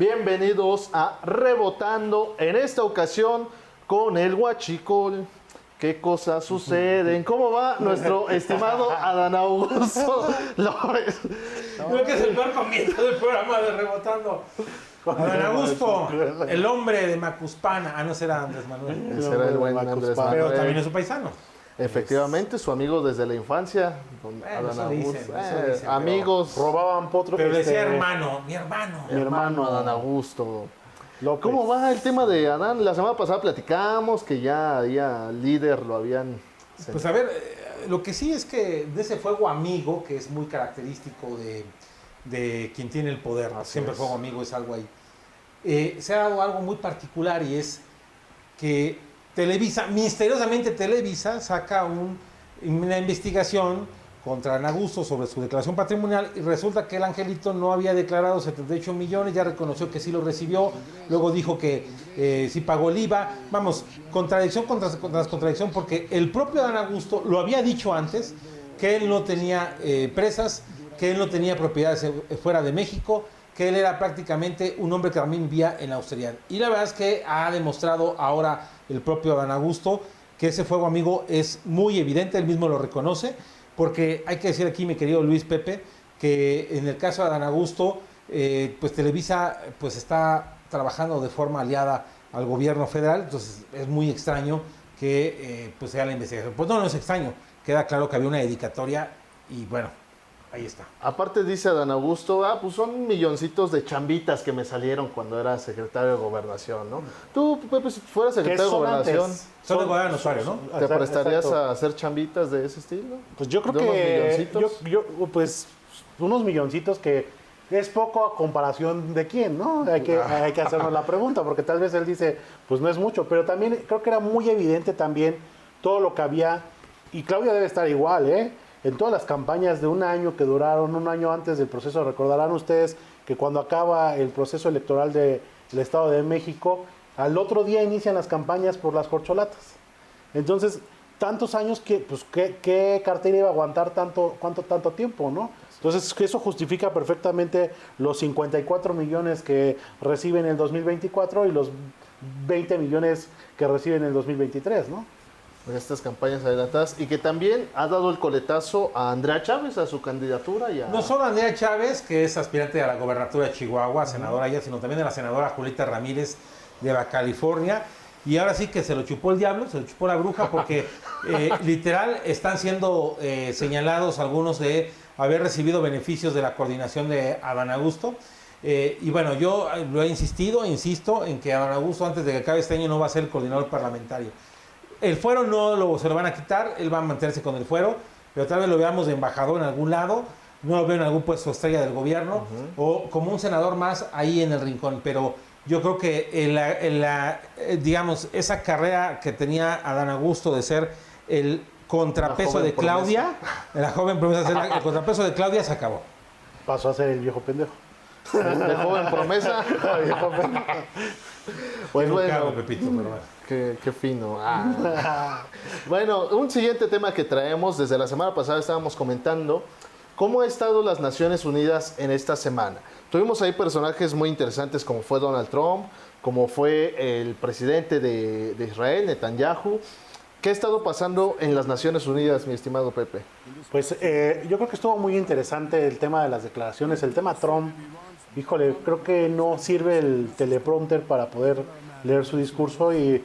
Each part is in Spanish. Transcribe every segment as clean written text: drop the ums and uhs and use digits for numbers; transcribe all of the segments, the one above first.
Bienvenidos a Rebotando, en esta ocasión con el Huachicol. ¿Qué cosas suceden? ¿Cómo va nuestro estimado Adán Augusto López? Creo que es el peor comienzo del programa de Rebotando. Adán Augusto, el hombre de Macuspana. Ah, no, será Andrés Manuel. Ese era el buen Andrés Manuel. Pero también es su paisano. Efectivamente, su amigo desde la infancia, don Adán Augusto. Dicen, amigos. Robaban potro. Pero decía hermano, mi hermano. Mi hermano Adán Augusto. López. ¿Cómo va el tema de Adán? La semana pasada platicamos que ya líder lo habían... Pues a ver, lo que sí es que de ese fuego amigo, que es muy característico de quien tiene el poder, siempre fuego amigo es algo ahí, se ha dado algo muy particular y es que Televisa, misteriosamente Televisa, saca una investigación contra Adán Augusto sobre su declaración patrimonial y resulta que el angelito no había declarado 78 millones, ya reconoció que sí lo recibió, luego dijo que sí pagó el IVA. Vamos, contradicción contra contradicción, porque el propio Adán Augusto lo había dicho antes, que él no tenía presas, que él no tenía propiedades fuera de México, que él era prácticamente un hombre que también vivía en la austeridad. Y la verdad es que ha demostrado ahora el propio Adán Augusto que ese fuego amigo es muy evidente, él mismo lo reconoce, porque hay que decir aquí, mi querido Luis Pepe, que en el caso de Adán Augusto, pues Televisa pues está trabajando de forma aliada al gobierno federal, entonces es muy extraño que pues sea la investigación. Pues no es extraño, queda claro que había una dedicatoria y bueno, ahí está. Aparte dice Adán Augusto, pues son milloncitos de chambitas que me salieron cuando era secretario de Gobernación, ¿no? Tú, Pepe, si fueras secretario de Gobernación, Son de gobierno notario, ¿no? ¿te prestarías Exacto. a hacer chambitas de ese estilo? Pues yo creo ¿De unos que milloncitos? pues unos milloncitos que es poco a comparación de quién, ¿no? Hay que hacernos la pregunta, porque tal vez él dice, pues no es mucho, pero también creo que era muy evidente también todo lo que había, y Claudia debe estar igual, ¿eh? En todas las campañas de un año que duraron, un año antes del proceso, recordarán ustedes que cuando acaba el proceso electoral del Estado de México, al otro día inician las campañas por las corcholatas. Entonces, tantos años que, pues, ¿qué cartera iba a aguantar tanto tiempo, no? Entonces, eso justifica perfectamente los 54 millones que reciben en el 2024 y los 20 millones que reciben en el 2023, ¿no? Estas campañas adelantadas y que también ha dado el coletazo a Andrea Chávez, a su candidatura. Y a... No solo Andrea Chávez, que es aspirante a la gobernatura de Chihuahua, senadora ella, sino también a la senadora Julieta Ramírez de Baja California. Y ahora sí que se lo chupó el diablo, se lo chupó la bruja, porque literal están siendo señalados algunos de haber recibido beneficios de la coordinación de Adán Augusto. Y bueno, yo lo he insisto en que Adán Augusto antes de que acabe este año no va a ser el coordinador parlamentario. El fuero no se lo van a quitar, él va a mantenerse con el fuero, pero tal vez lo veamos de embajador en algún lado, no lo veo en algún puesto estrella del gobierno, o como un senador más ahí en el rincón, pero yo creo que digamos, esa carrera que tenía Adán Augusto de ser el contrapeso de Claudia, la joven promesa de ser el contrapeso de Claudia se acabó. Pasó a ser el viejo pendejo. de joven promesa. Pues bueno, Pepito, pero bueno. Qué fino. Bueno, un siguiente tema que traemos, desde la semana pasada estábamos comentando cómo han estado las Naciones Unidas en esta semana. Tuvimos ahí personajes muy interesantes como fue Donald Trump, como fue el presidente de Israel, Netanyahu. ¿Qué ha estado pasando en las Naciones Unidas, mi estimado Pepe? Pues yo creo que estuvo muy interesante el tema de las declaraciones, el tema Trump. Híjole, creo que no sirve el teleprompter para poder leer su discurso y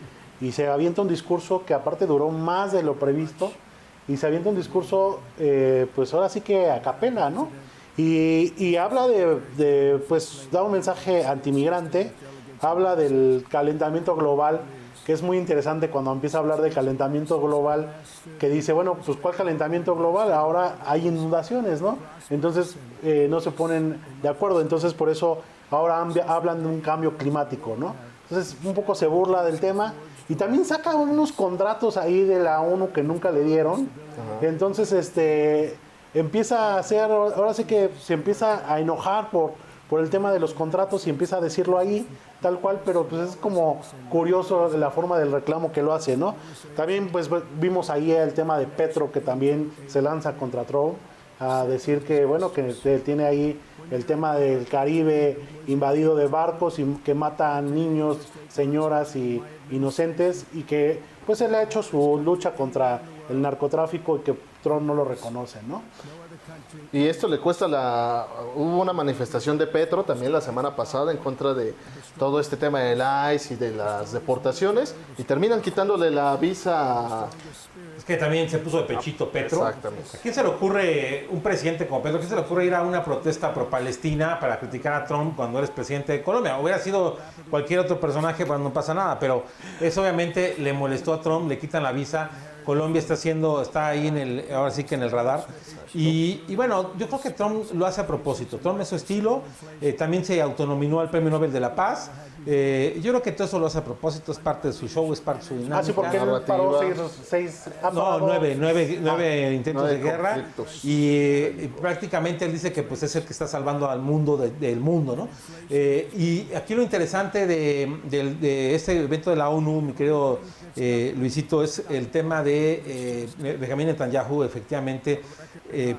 se avienta un discurso que aparte duró más de lo previsto y se avienta un discurso pues ahora sí que a capela, ¿no? Y habla pues da un mensaje antimigrante, habla del calentamiento global, que es muy interesante cuando empieza a hablar de calentamiento global, que dice, bueno, pues ¿cuál calentamiento global? Ahora hay inundaciones, ¿no? Entonces no se ponen de acuerdo, entonces por eso ahora hablan de un cambio climático, ¿no? Entonces un poco se burla del tema y también saca unos contratos ahí de la ONU que nunca le dieron. Entonces empieza a hacer, ahora sí que se empieza a enojar por el tema de los contratos y empieza a decirlo ahí, tal cual, pero pues es como curioso la forma del reclamo que lo hace, ¿no? También pues vimos ahí el tema de Petro, que también se lanza contra Trump, a decir que, bueno, que tiene ahí el tema del Caribe invadido de barcos y que matan niños, señoras y inocentes, y que pues él ha hecho su lucha contra el narcotráfico y que Trump no lo reconoce, ¿no? Y esto le cuesta Hubo una manifestación de Petro también la semana pasada en contra de todo este tema del ICE y de las deportaciones, y terminan quitándole la visa. Es que también se puso de pechito Petro. Exactamente. ¿A quién se le ocurre, un presidente como Petro, a quién se le ocurre ir a una protesta pro-Palestina para criticar a Trump cuando eres presidente de Colombia? Hubiera sido cualquier otro personaje, pues no pasa nada, pero eso obviamente le molestó a Trump, le quitan la visa. Colombia está ahí ahora sí que en el radar. Y bueno, yo creo que Trump lo hace a propósito. Trump es su estilo, también se autonominó al Premio Nobel de la Paz. Yo creo que todo eso lo hace a propósito, es parte de su show, es parte de su dinámica. Ah, sí, porque él paró nueve intentos de guerra. Conflictos. Y prácticamente él dice que pues es el que está salvando al mundo del mundo, ¿no? Y aquí lo interesante de este evento de la ONU, mi querido Luisito, es el tema de Benjamín Netanyahu. Efectivamente,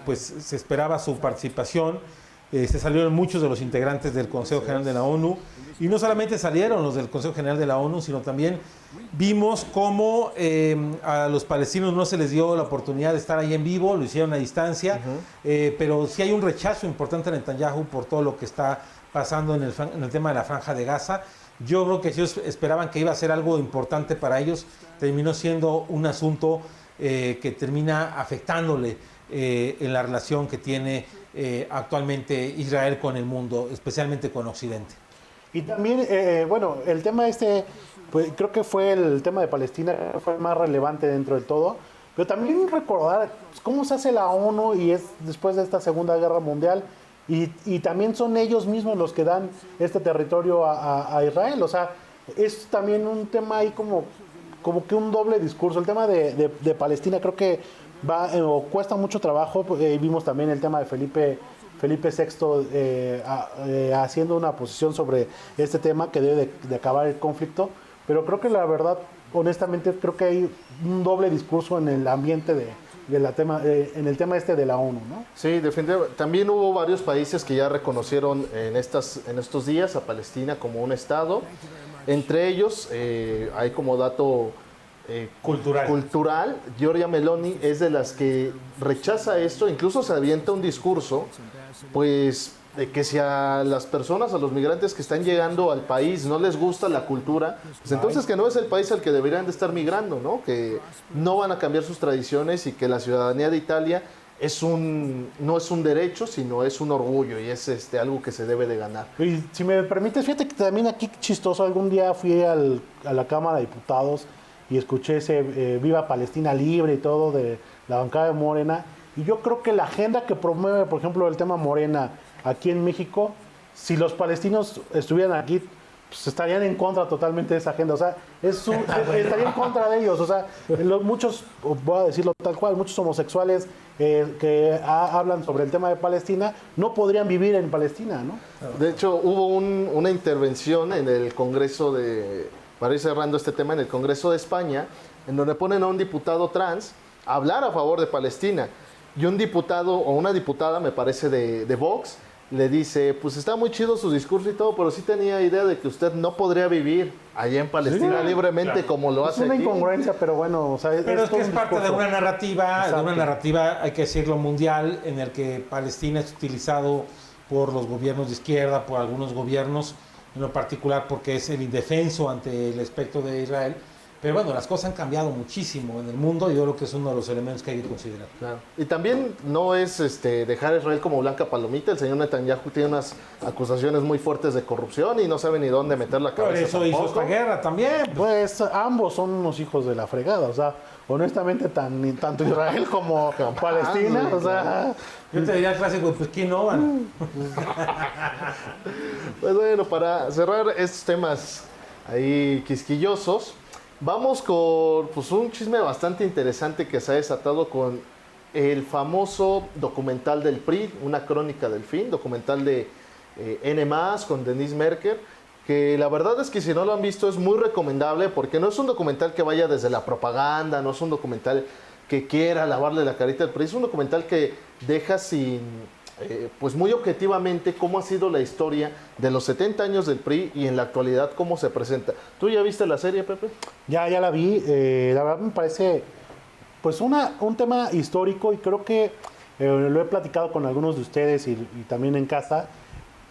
pues se esperaba su participación. Se salieron muchos de los integrantes del Consejo General de la ONU, y no solamente salieron los del Consejo General de la ONU, sino también vimos cómo a los palestinos no se les dio la oportunidad de estar ahí en vivo, lo hicieron a distancia, pero sí hay un rechazo importante a Netanyahu por todo lo que está pasando en el tema de la Franja de Gaza. Yo creo que si ellos esperaban que iba a ser algo importante para ellos, terminó siendo un asunto que termina afectándole en la relación que tiene actualmente Israel con el mundo, especialmente con Occidente. Y también, bueno, el tema pues creo que fue el tema de Palestina, fue el más relevante dentro de todo, pero también recordar cómo se hace la ONU y es después de esta Segunda Guerra Mundial, y también son ellos mismos los que dan este territorio a Israel. O sea, es también un tema ahí como que un doble discurso. El tema de Palestina creo que cuesta mucho trabajo. Vimos también el tema de Felipe VI haciendo una posición sobre este tema que debe de acabar el conflicto, pero creo que la verdad, honestamente, creo que hay un doble discurso en el ambiente en el tema de la ONU, ¿no? Sí, definitivamente. También hubo varios países que ya reconocieron en estos días a Palestina como un estado. Entre ellos, hay como dato cultural, Giorgia Meloni es de las que rechaza esto, incluso se avienta un discurso, pues, de que si a las personas, a los migrantes que están llegando al país no les gusta la cultura, pues entonces que no es el país al que deberían de estar migrando, ¿no? Que no van a cambiar sus tradiciones y que la ciudadanía de Italia no es un derecho, sino es un orgullo y es algo que se debe de ganar. Y si me permites, fíjate que también aquí chistoso, algún día fui a la Cámara de Diputados y escuché ese Viva Palestina Libre y todo de la bancada de Morena, y yo creo que la agenda que promueve, por ejemplo, el tema Morena aquí en México, si los palestinos estuvieran aquí, pues estarían en contra totalmente de esa agenda. O sea, estaría en contra de ellos. O sea, muchos, voy a decirlo tal cual, muchos homosexuales que hablan sobre el tema de Palestina no podrían vivir en Palestina, ¿no? De hecho, hubo una intervención en el Congreso para ir cerrando este tema, en el Congreso de España, en donde ponen a un diputado trans a hablar a favor de Palestina. Y un diputado o una diputada, me parece, de Vox, le dice, pues está muy chido su discurso y todo, pero sí tenía idea de que usted no podría vivir allá en Palestina libremente, claro, como lo hace aquí. Es una incongruencia, pero bueno, o sea, pero es que es parte de una narrativa, Exacto. Hay que decirlo, mundial, en el que Palestina es utilizado por los gobiernos de izquierda, por algunos gobiernos, en lo particular porque es el indefenso ante el espectro de Israel. Pero bueno, las cosas han cambiado muchísimo en el mundo y yo creo que es uno de los elementos que hay que considerar. Claro. Y también no es dejar a Israel como blanca palomita. El señor Netanyahu tiene unas acusaciones muy fuertes de corrupción y no sabe ni dónde meter la cabeza. Por eso tampoco hizo esta guerra también. Pues ambos son unos hijos de la fregada, o sea, honestamente tanto Israel como Palestina, o sea... Yo te diría clásico, pues ¿quién no van? Pues bueno, para cerrar estos temas ahí quisquillosos, vamos con pues, un chisme bastante interesante que se ha desatado con el famoso documental del PRI, una crónica del fin, documental de N+, con Denise Merker, que la verdad es que si no lo han visto es muy recomendable porque no es un documental que vaya desde la propaganda, no es un documental que quiera lavarle la carita al PRI. Es un documental que deja sin, pues muy objetivamente cómo ha sido la historia de los 70 años del PRI y en la actualidad cómo se presenta. ¿Tú ya viste la serie, Pepe? Ya la vi. La verdad me parece pues un tema histórico y creo que lo he platicado con algunos de ustedes y también en casa.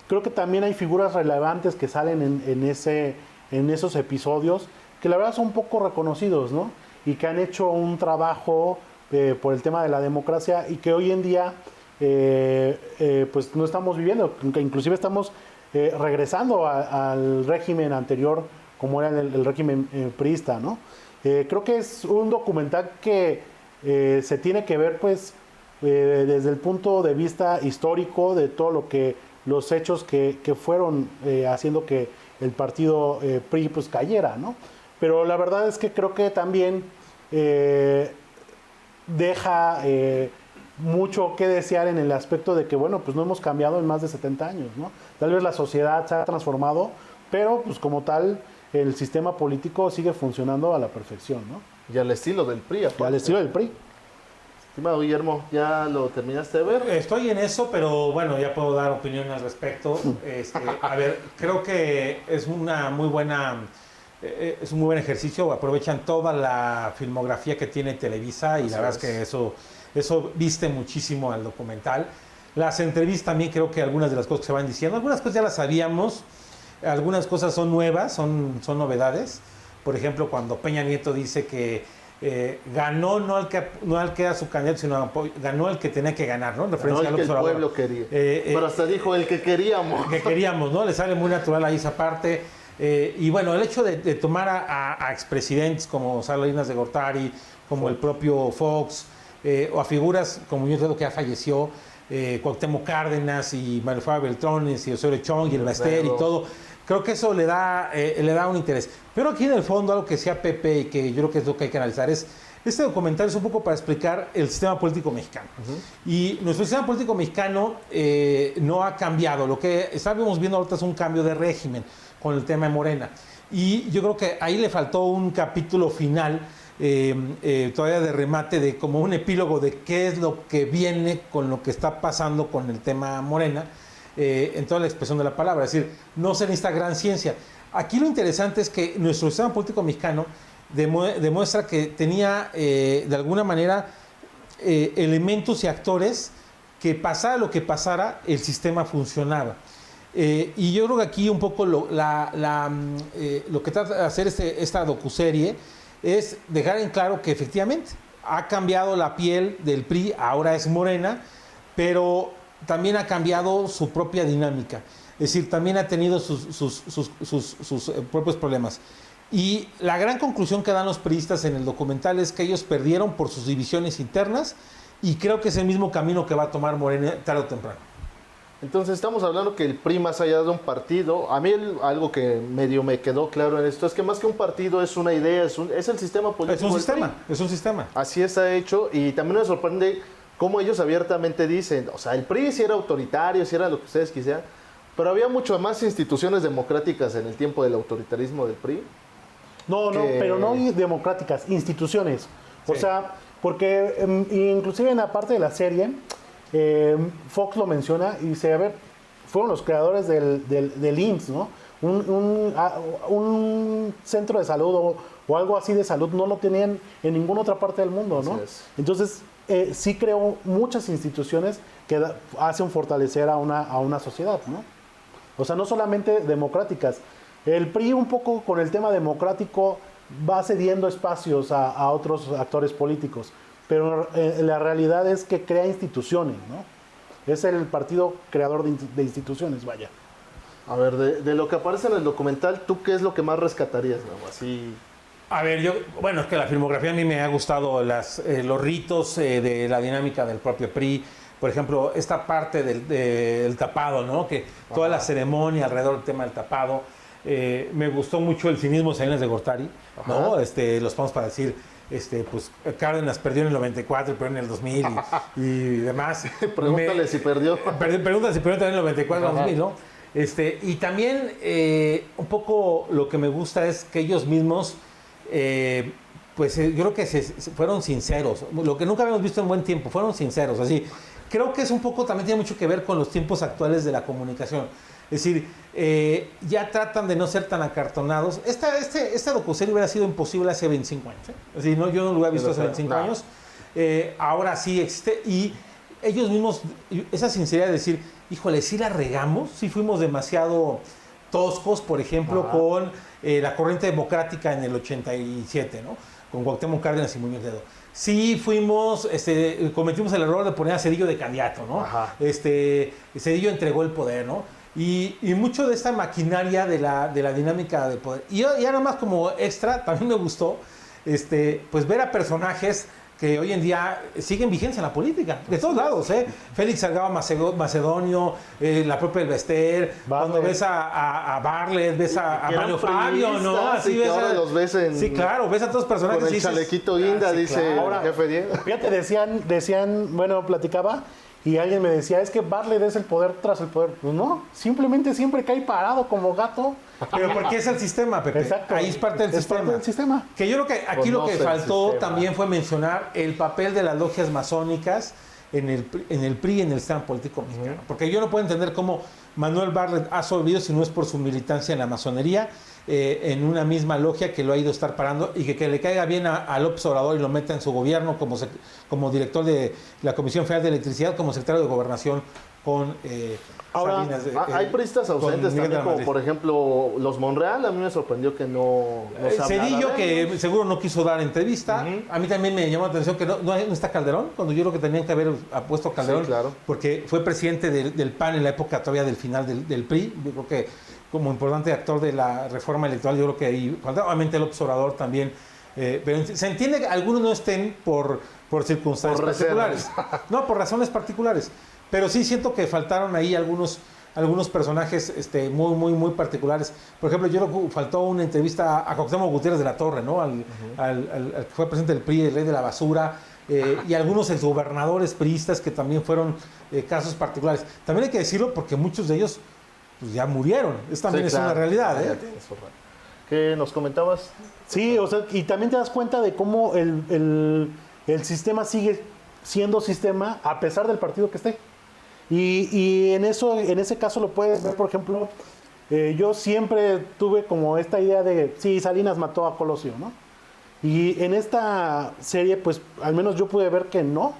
Creo que también hay figuras relevantes que salen en esos episodios que la verdad son un poco reconocidos, ¿no? Y que han hecho un trabajo por el tema de la democracia y que hoy en día pues no estamos viviendo, que inclusive estamos regresando al régimen anterior como era el régimen priista, ¿no? Creo que es un documental que se tiene que ver pues desde el punto de vista histórico de todo lo que los hechos que fueron haciendo que el partido PRI pues cayera, ¿no? Pero la verdad es que creo que también deja mucho que desear en el aspecto de que, bueno, pues no hemos cambiado en más de 70 años, ¿no? Tal vez la sociedad se ha transformado, pero pues como tal el sistema político sigue funcionando a la perfección, ¿no? Y al estilo del PRI, aparte. Y al estilo del PRI. Estimado Guillermo, ¿ya lo terminaste de ver? Estoy en eso, pero bueno, ya puedo dar opinión al respecto. A ver, creo que es una muy buena... es un muy buen ejercicio, aprovechan toda la filmografía que tiene Televisa y la verdad es que eso viste muchísimo al documental. Las entrevistas también creo que algunas de las cosas que se van diciendo, algunas cosas ya las sabíamos, algunas cosas son nuevas, son novedades. Por ejemplo, cuando Peña Nieto dice que ganó no al que era su candidato, sino ganó el que tenía que ganar, ¿no? En referencia no el que el pueblo quería. Pero hasta dijo el que queríamos. Que queríamos, ¿no? Le sale muy natural ahí esa parte. Y bueno, el hecho de tomar a expresidentes como Salinas de Gortari, como el propio Fox, o a figuras como yo creo que ya falleció, Cuauhtémoc Cárdenas y Mario Fabio Beltrones y Osorio Chong y el Baster y todo, creo que eso le da un interés. Pero aquí en el fondo algo que decía Pepe y que yo creo que es lo que hay que analizar es, este documental es un poco para explicar el sistema político mexicano. Y nuestro sistema político mexicano no ha cambiado. Lo que estamos viendo ahorita es un cambio de régimen con el tema de Morena. Y yo creo que ahí le faltó un capítulo final, todavía de remate, de como un epílogo de qué es lo que viene con lo que está pasando con el tema Morena, en toda la expresión de la palabra. Es decir, no se necesita gran ciencia. Aquí lo interesante es que nuestro sistema político mexicano demuestra que tenía, de alguna manera, elementos y actores que pasara lo que pasara, el sistema funcionaba. Y yo creo que aquí un poco lo que trata de hacer esta docuserie es dejar en claro que efectivamente ha cambiado la piel del PRI, ahora es Morena, pero también ha cambiado su propia dinámica. Es decir, también ha tenido sus propios problemas. Y la gran conclusión que dan los priistas en el documental es que ellos perdieron por sus divisiones internas y creo que es el mismo camino que va a tomar Morena tarde o temprano. Entonces estamos hablando que el PRI, más allá de un partido, a mí algo que medio me quedó claro en esto es que más que un partido es una idea, es el sistema político. Es un sistema. Así está hecho y también me sorprende cómo ellos abiertamente dicen, o sea, el PRI sí era autoritario, sí era lo que ustedes quisieran, pero había mucho más instituciones democráticas en el tiempo del autoritarismo del PRI. No, pero no democráticas, instituciones. O sea, porque inclusive en la parte de la serie, Fox lo menciona y dice, a ver, fueron los creadores del IMSS, ¿no? Un centro de salud o algo así de salud no lo tenían en ninguna otra parte del mundo, ¿no? Entonces, sí creó muchas instituciones que hacen fortalecer a una sociedad, ¿no? O sea, no solamente democráticas. El PRI un poco con el tema democrático va cediendo espacios a otros actores políticos, pero la realidad es que crea instituciones, ¿no? Es el partido creador de instituciones, vaya. A ver, de lo que aparece en el documental, ¿tú qué es lo que más rescatarías, no? Así... A ver, es que la filmografía a mí me ha gustado los ritos de la dinámica del propio PRI. Por ejemplo, esta parte del tapado, ¿no? Que toda la ceremonia alrededor del tema del tapado. Me gustó mucho el cinismo de Salinas de Gortari, ¿no? Los vamos para decir, pues Cárdenas perdió en el 94 y perdió en el 2000 y demás. Pregúntale si perdió. Pregúntale si perdió también en el 94 y 2000, ¿no? Y también un poco lo que me gusta es que ellos mismos pues yo creo que fueron sinceros, lo que nunca habíamos visto en buen tiempo, fueron sinceros, así. Creo que es un poco, también tiene mucho que ver con los tiempos actuales de la comunicación. Es decir, ya tratan de no ser tan acartonados. Esta docuserie hubiera sido imposible hace 25 años. Es decir, yo no lo hubiera visto hace 25 años. Ahora sí existe. Y ellos mismos, esa sinceridad de decir, híjole, sí la regamos, sí fuimos demasiado toscos, por ejemplo, con la corriente democrática en el 87, ¿no? Con Cuauhtémoc Cárdenas y Muñoz Ledo. Sí fuimos, cometimos el error de poner a Zedillo de candidato, ¿no? Zedillo entregó el poder, ¿no? Y mucho de esta maquinaria de la dinámica de poder. Y ya nada más como extra, también me gustó, pues ver a personajes que hoy en día siguen vigencia en la política, de todos lados, ¿eh? Félix Salgado Macedonio, la propia Elvester, cuando ves a Barlet, ves a Mario Fabio, ¿no? Así ves ahora los ves en... Sí, claro, ves a todos los personajes. Con el chalequito guinda, sí, dice claro. El jefe Diego. Fíjate, decían, bueno, platicaba, y alguien me decía, es que Barlet es el poder tras el poder. Pues no, simplemente siempre cae parado como gato. Pero porque es el sistema, Pepe. Exacto. Ahí es parte del sistema. Parte del sistema. Que yo creo que aquí lo que faltó también fue mencionar el papel de las logias masónicas en el PRI y en el sistema político mexicano. Porque yo no puedo entender cómo Manuel Barlet ha sobrevivido si no es por su militancia en la masonería, en una misma logia que lo ha ido a estar parando y que le caiga bien a López Obrador y lo meta en su gobierno como director de la Comisión Federal de Electricidad, como secretario de Gobernación con... Ahora, hay priistas ausentes también, como por ejemplo los Monreal. A mí me sorprendió que no se hablara Cedillo, de que ellos. seguro no quiso dar entrevista. A mí también me llamó la atención que no está Calderón, cuando yo creo que tenían que haber puesto a Calderón, Sí, claro. porque fue presidente del PAN en la época todavía del final del PRI. Yo creo que como importante actor de la reforma electoral, yo creo que ahí, obviamente el observador también. Pero se entiende que algunos no estén por circunstancias particulares. No, por razones particulares. Pero sí siento que faltaron ahí algunos personajes muy particulares. Por ejemplo, faltó una entrevista a Cuauhtémoc Gutiérrez de la Torre, ¿no? Al que fue presidente del PRI, el rey de la basura, y algunos exgobernadores priistas que también fueron casos particulares. También hay que decirlo porque muchos de ellos pues, ya murieron. Eso también es una realidad, ¿eh? ¿Qué nos comentabas? Sí, o sea, y también te das cuenta de cómo el sistema sigue siendo sistema a pesar del partido que esté. Y en ese caso lo puedes ver, por ejemplo, yo siempre tuve como esta idea de, sí, Salinas mató a Colosio, ¿no? Y en esta serie, pues, al menos yo pude ver que no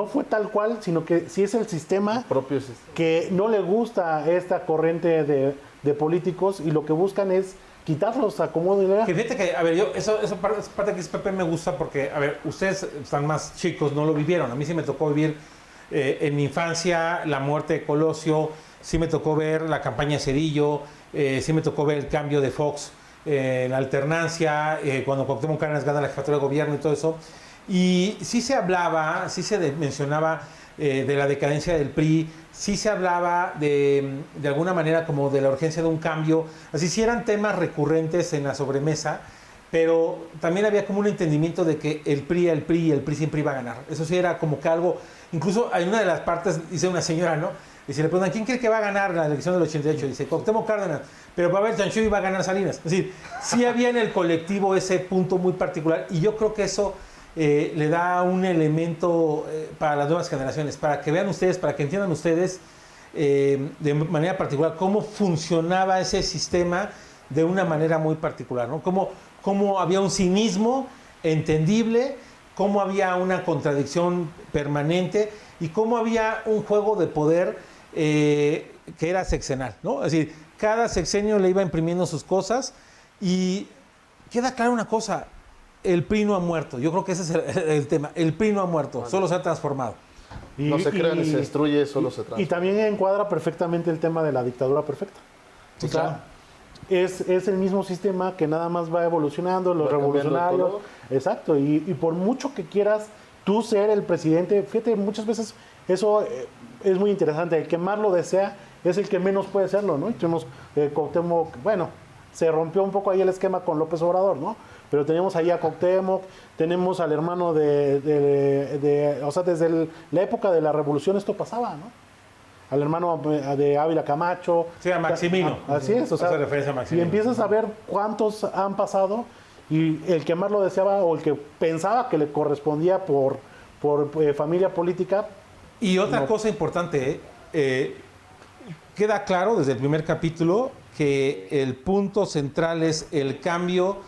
fue tal cual, sino que sí es el sistema propio sistema que no le gusta esta corriente de políticos y lo que buscan es quitarlos a como de Que fíjate que, a ver, esa parte que es Pepe me gusta porque, a ver, ustedes están más chicos, no lo vivieron. A mí sí me tocó vivir en mi infancia la muerte de Colosio, sí me tocó ver la campaña de Zedillo, sí me tocó ver el cambio de Fox, la alternancia, cuando Cuauhtémoc Cárdenas gana la jefatura de gobierno y todo eso. Y sí se hablaba, mencionaba de la decadencia del PRI, sí se hablaba de alguna manera como de la urgencia de un cambio, así sí eran temas recurrentes en la sobremesa, pero también había como un entendimiento de que el PRI siempre iba a ganar. Eso sí era como que algo, incluso en una de las partes dice una señora, ¿no? Y se le preguntan, ¿quién cree que va a ganar la elección del 88? Dice, Cuauhtémoc Cárdenas, pero va a haber Chancho y va a ganar Salinas. Es decir, sí había en el colectivo ese punto muy particular y yo creo que eso le da un elemento para las nuevas generaciones, para que vean ustedes, para que entiendan ustedes de manera particular cómo funcionaba ese sistema de una manera muy particular, ¿no? Cómo había un cinismo entendible, cómo había una contradicción permanente y cómo había un juego de poder que era sexenal, ¿no? Es decir, cada sexenio le iba imprimiendo sus cosas y queda clara una cosa, el PRI no ha muerto. Yo creo que ese es el tema. El PRI no ha muerto, solo se ha transformado. No se crea ni se destruye, solo se transforma. Y también encuadra perfectamente el tema de la dictadura perfecta. Sí, o sea, claro. Es el mismo sistema que nada más va evolucionando, los revolucionarios. Exacto, y por mucho que quieras tú ser el presidente, fíjate, muchas veces eso es muy interesante. El que más lo desea es el que menos puede serlo, ¿no? Y tuvimos Cuauhtémoc, bueno, se rompió un poco ahí el esquema con López Obrador, ¿no? Pero tenemos ahí a Cuauhtémoc, tenemos al hermano o sea, desde la época de la revolución esto pasaba, ¿no? Al hermano de Ávila Camacho. Sí, a Maximino. Así es, o sea, hace referencia a Maximino. Y empiezas a ver cuántos han pasado y el que más lo deseaba o el que pensaba que le correspondía por familia política. Y otra cosa importante, queda claro desde el primer capítulo que el punto central es el cambio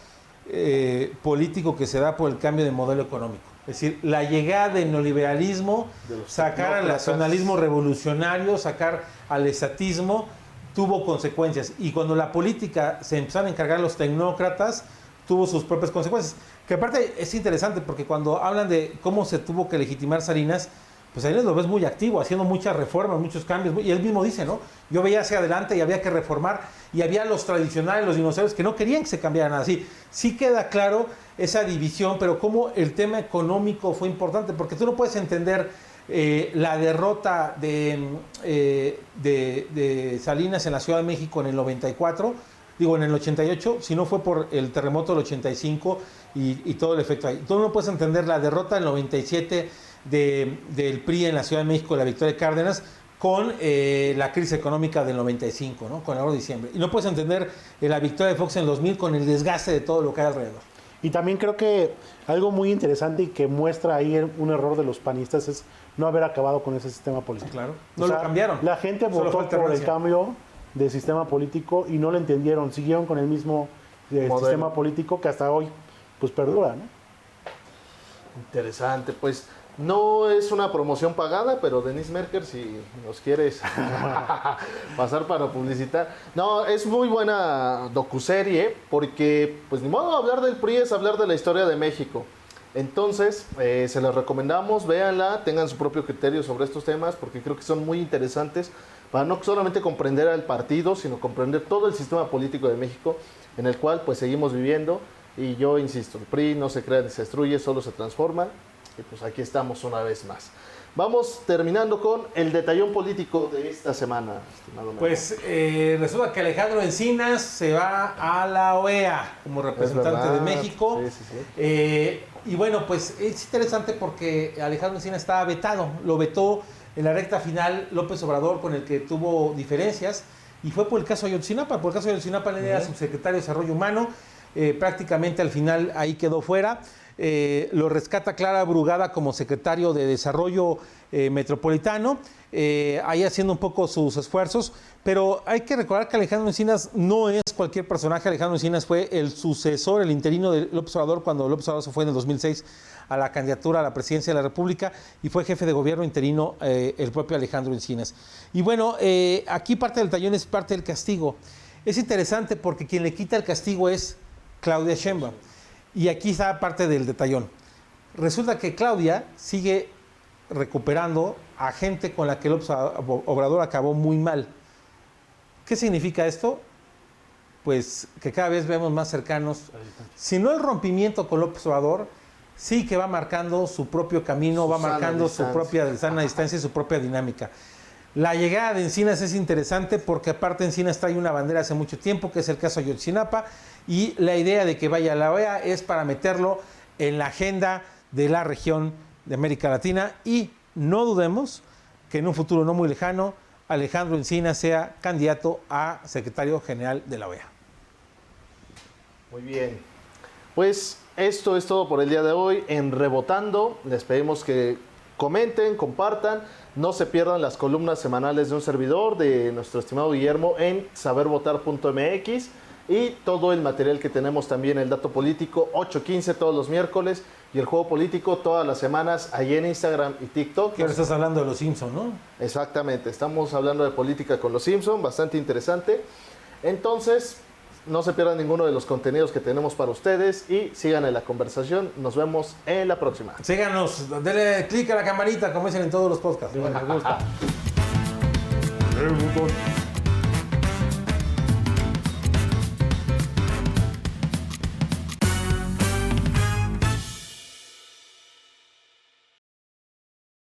político que se da por el cambio de modelo económico. Es decir, la llegada del neoliberalismo, sacar al nacionalismo revolucionario, sacar al estatismo, tuvo consecuencias. Y cuando la política se empezaron a encargar los tecnócratas, tuvo sus propias consecuencias. Que aparte es interesante porque cuando hablan de cómo se tuvo que legitimar Salinas, pues Salinas lo ves muy activo, haciendo muchas reformas, muchos cambios. Y él mismo dice, ¿no? Yo veía hacia adelante y había que reformar. Y había los tradicionales, los dinosaurios, que no querían que se cambiara nada. Sí queda claro esa división, pero cómo el tema económico fue importante. Porque tú no puedes entender la derrota de Salinas en la Ciudad de México en el 94, en el 88, si no fue por el terremoto del 85 y todo el efecto ahí. Tú no puedes entender la derrota del 97 del PRI en la Ciudad de México, la victoria de Cárdenas, con la crisis económica del 95, ¿no? Con el 1 de diciembre. Y no puedes entender la victoria de Fox en el 2000 con el desgaste de todo lo que hay alrededor. Y también creo que algo muy interesante y que muestra ahí un error de los panistas es no haber acabado con ese sistema político. Claro, no lo cambiaron. La gente votó por el cambio de sistema político y no lo entendieron, siguieron con el mismo sistema político que hasta hoy pues perdura, ¿no? Interesante, pues no es una promoción pagada, pero Denise Merker, si nos quieres pasar para publicitar. No, es muy buena docuserie porque, pues ni modo, hablar del PRI es hablar de la historia de México. Entonces, se les recomendamos, véanla, tengan su propio criterio sobre estos temas porque creo que son muy interesantes para no solamente comprender al partido, sino comprender todo el sistema político de México en el cual pues seguimos viviendo. Y yo insisto, el PRI no se crea ni se destruye, solo se transforma. Y pues aquí estamos una vez más. Vamos terminando con el detallón político de esta semana, estimado Memo. Pues resulta que Alejandro Encinas se va a la OEA como representante de México. Sí. Y bueno, pues es interesante porque Alejandro Encinas estaba vetado. Lo vetó en la recta final López Obrador, con el que tuvo diferencias. Y fue por el caso Ayotzinapa. Por el caso Ayotzinapa, él era subsecretario de Desarrollo Humano. Prácticamente al final ahí quedó fuera. Lo rescata Clara Brugada como secretario de Desarrollo Metropolitano, ahí haciendo un poco sus esfuerzos, pero hay que recordar que Alejandro Encinas no es cualquier personaje. Alejandro Encinas fue el sucesor, el interino de López Obrador cuando López Obrador se fue en el 2006 a la candidatura a la presidencia de la República y fue jefe de gobierno interino el propio Alejandro Encinas. Y bueno, aquí parte del tallón es parte del castigo. Es interesante porque quien le quita el castigo es Claudia Sheinbaum. Y aquí está parte del detallón. Resulta que Claudia sigue recuperando a gente con la que López Obrador acabó muy mal. ¿Qué significa esto? Pues que cada vez vemos más cercanos, si no el rompimiento con López Obrador, sí que va marcando su propio camino, va marcando su propia sana distancia y su propia dinámica. La llegada de Encinas es interesante porque aparte Encinas trae una bandera hace mucho tiempo, que es el caso Ayotzinapa, y la idea de que vaya a la OEA es para meterlo en la agenda de la región de América Latina y no dudemos que en un futuro no muy lejano Alejandro Encinas sea candidato a secretario general de la OEA. Muy bien. Pues esto es todo por el día de hoy en Rebotando. Les pedimos que comenten, compartan, no se pierdan las columnas semanales de un servidor, de nuestro estimado Guillermo, en sabervotar.mx y todo el material que tenemos también, el dato político, 8:15 todos los miércoles y el juego político todas las semanas, ahí en Instagram y TikTok. Que ahora estás hablando de los Simpson, ¿no? Exactamente, estamos hablando de política con los Simpson, bastante interesante. Entonces, no se pierdan ninguno de los contenidos que tenemos para ustedes y sigan en la conversación. Nos vemos en la próxima. Síganos, denle clic a la campanita, como dicen en todos los podcasts. Me gusta.